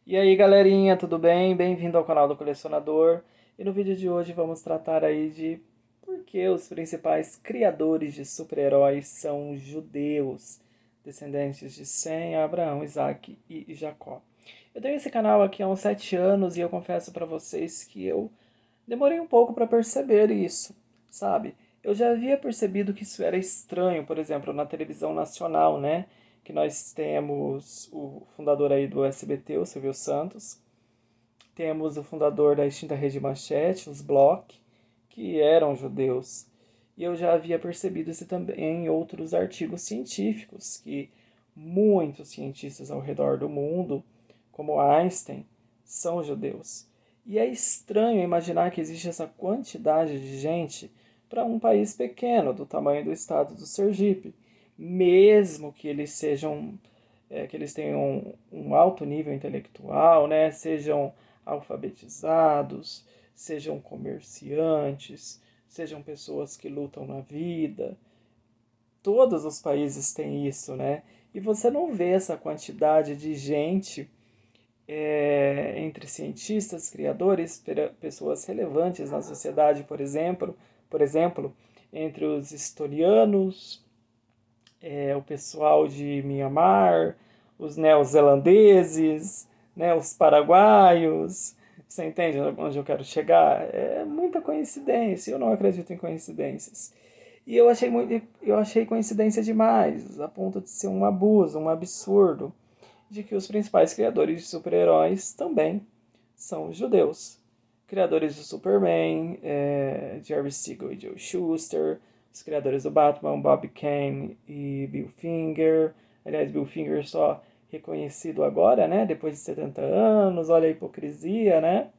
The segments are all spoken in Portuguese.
E aí, galerinha, tudo bem? Bem-vindo ao canal do Colecionador. E no vídeo de hoje vamos tratar aí de por que os principais criadores de super-heróis são judeus, descendentes de Sem, Abraão, Isaac e Jacó. Eu tenho esse canal aqui há uns 7 anos e eu confesso para vocês que eu demorei um pouco para perceber isso, sabe? Eu já havia percebido que isso era estranho, por exemplo, na televisão nacional, né? Que nós temos o fundador aí do SBT, o Silvio Santos, temos o fundador da extinta Rede Manchete, os Bloch, que eram judeus. E eu já havia percebido isso também em outros artigos científicos, que muitos cientistas ao redor do mundo, como Einstein, são judeus. E é estranho imaginar que existe essa quantidade de gente para um país pequeno, do tamanho do estado do Sergipe, mesmo que eles sejam que eles tenham um alto nível intelectual, né? Sejam alfabetizados, sejam comerciantes, sejam pessoas que lutam na vida. Todos os países têm isso, né? E você não vê essa quantidade de gente entre cientistas, criadores, pessoas relevantes na sociedade, por exemplo, entre os historianos, o pessoal de Mianmar, os neozelandeses, né, os paraguaios. Você entende onde eu quero chegar? É muita coincidência. Eu não acredito em coincidências. E eu achei coincidência demais, a ponto de ser um abuso, um absurdo, de que os principais criadores de super-heróis também são judeus. Criadores do Superman, Jerry Siegel e Joe Shuster, os criadores do Batman, Bob Kane e Bill Finger. Aliás, Bill Finger só reconhecido agora, né? Depois de 70 anos, olha a hipocrisia, né?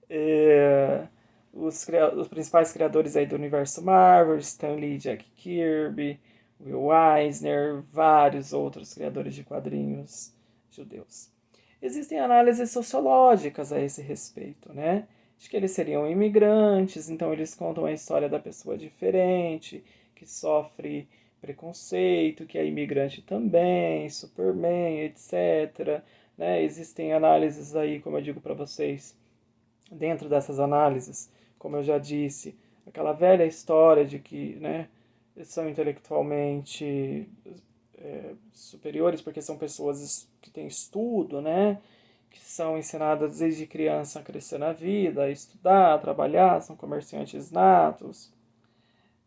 É, os principais criadores aí do universo Marvel, Stan Lee, Jack Kirby, Will Eisner, vários outros criadores de quadrinhos judeus. Existem análises sociológicas a esse respeito, né? De que eles seriam imigrantes, então eles contam a história da pessoa diferente, que sofre preconceito, que é imigrante também, Superman, etc. Né? Existem análises aí, como eu digo para vocês, dentro dessas análises, como eu já disse, aquela velha história de que, né, são intelectualmente superiores porque são pessoas que têm estudo, né, que são ensinadas desde criança a crescer na vida, a estudar, a trabalhar, são comerciantes natos,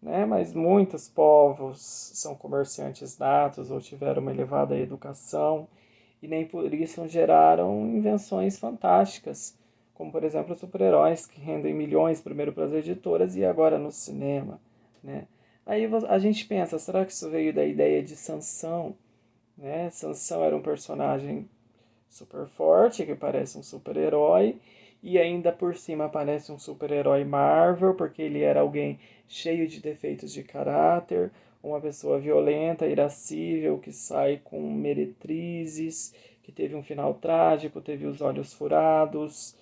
né, mas muitos povos são comerciantes natos ou tiveram uma elevada educação e nem por isso geraram invenções fantásticas, como por exemplo super-heróis que rendem milhões primeiro para as editoras e agora no cinema, né? Aí a gente pensa, será que isso veio da ideia de Sansão, né? Sansão era um personagem super forte, que parece um super-herói, e ainda por cima parece um super-herói Marvel, porque ele era alguém cheio de defeitos de caráter, uma pessoa violenta, irascível, que sai com meretrizes, que teve um final trágico, teve os olhos furados,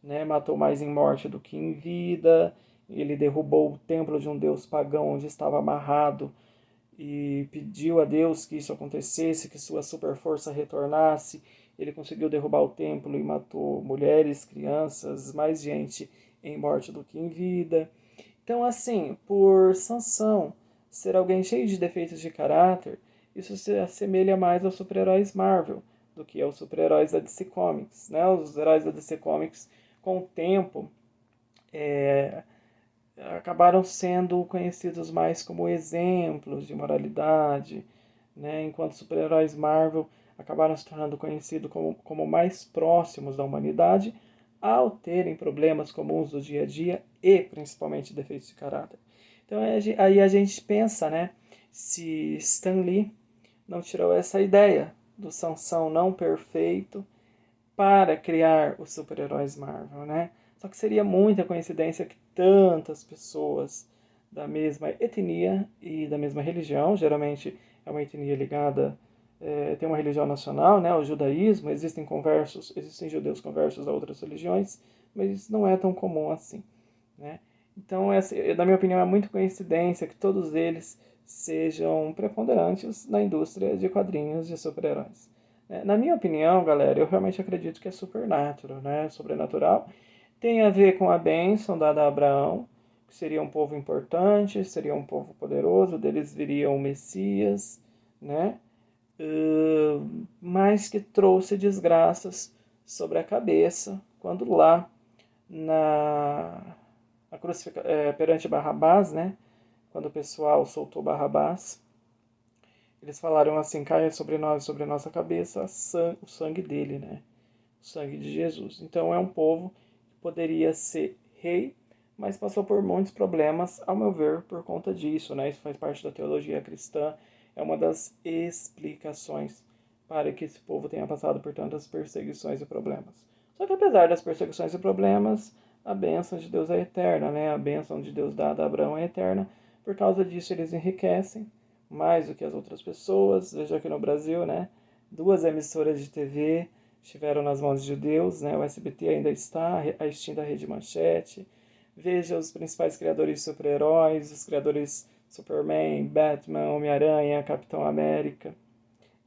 né, matou mais em morte do que em vida. Ele derrubou o templo de um deus pagão onde estava amarrado e pediu a Deus que isso acontecesse, que sua super força retornasse. Ele conseguiu derrubar o templo e matou mulheres, crianças, mais gente em morte do que em vida. Então, assim, por Sansão ser alguém cheio de defeitos de caráter, isso se assemelha mais aos super-heróis Marvel do que aos super-heróis da DC Comics. Né? Os heróis da DC Comics, com o tempo, acabaram sendo conhecidos mais como exemplos de moralidade, né? Enquanto super-heróis Marvel acabaram se tornando conhecidos como mais próximos da humanidade, ao terem problemas comuns do dia a dia e principalmente defeitos de caráter. Então aí a gente pensa, né? Se Stan Lee não tirou essa ideia do Sansão não perfeito para criar os super-heróis Marvel, né? Só que seria muita coincidência que tantas pessoas da mesma etnia e da mesma religião, geralmente é uma etnia ligada, tem uma religião nacional, né, o judaísmo, existem judeus conversos a outras religiões, mas isso não é tão comum assim, né? Então, na minha opinião, é muita coincidência que todos eles sejam preponderantes na indústria de quadrinhos de super-heróis. Na minha opinião, galera, eu realmente acredito que é supernatural, né? Sobrenatural. Tem a ver com a bênção dada a Abraão, que seria um povo importante, seria um povo poderoso, deles viria o Messias, né? Mas que trouxe desgraças sobre a cabeça, quando lá na perante Barrabás, né? Quando o pessoal soltou Barrabás, eles falaram assim: caia sobre nós, sobre a nossa cabeça, o sangue dele, né? O sangue de Jesus. Então é um povo que poderia ser rei, mas passou por muitos problemas, ao meu ver, por conta disso, né? Isso faz parte da teologia cristã, é uma das explicações para que esse povo tenha passado por tantas perseguições e problemas. Só que apesar das perseguições e problemas, a bênção de Deus é eterna, né? A bênção de Deus dada a Abraão é eterna. Por causa disso, eles enriquecem mais do que as outras pessoas. Veja aqui no Brasil, né? 2 emissoras de TV estiveram nas mãos de Deus, né? O SBT ainda está, a extinta Rede Manchete. Veja os principais criadores de super-heróis, os criadores Superman, Batman, Homem-Aranha, Capitão América.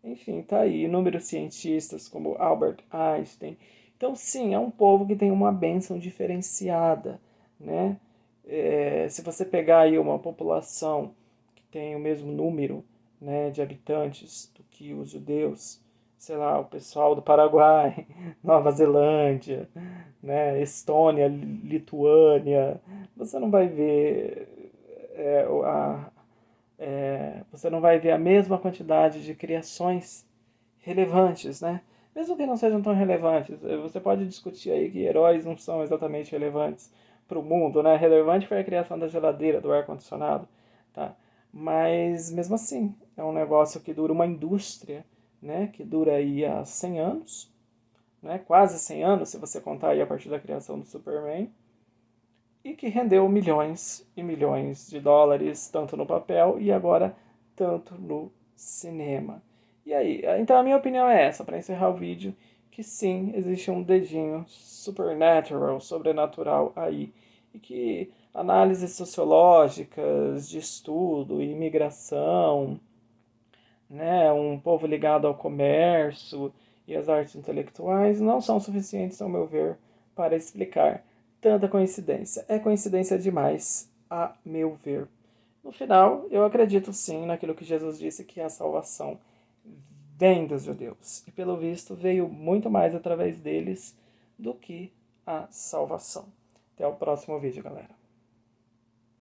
Enfim, tá aí. Inúmeros cientistas como Albert Einstein. Então, sim, é um povo que tem uma bênção diferenciada, né? Se você pegar aí uma população que tem o mesmo número, né, de habitantes do que os judeus, sei lá, o pessoal do Paraguai, Nova Zelândia, né, Estônia, Lituânia, você não vai ver você não vai ver a mesma quantidade de criações relevantes, né? Mesmo que não sejam tão relevantes, você pode discutir aí que heróis não são exatamente relevantes para o mundo, né? Relevante foi a criação da geladeira, do ar-condicionado, tá? Mas mesmo assim, é um negócio que dura uma indústria, né? Que dura aí há 100 anos, né? Quase 100 anos, se você contar aí a partir da criação do Superman, e que rendeu milhões e milhões de dólares, tanto no papel e agora tanto no cinema. E aí, então a minha opinião é essa, para encerrar o vídeo, que sim, existe um dedinho supernatural, sobrenatural aí, e que análises sociológicas de estudo, imigração, né, um povo ligado ao comércio e às artes intelectuais não são suficientes, ao meu ver, para explicar tanta coincidência. É coincidência demais, a meu ver. No final, eu acredito sim naquilo que Jesus disse, que a salvação vem dos judeus. E pelo visto, veio muito mais através deles do que a salvação. Até o próximo vídeo, galera.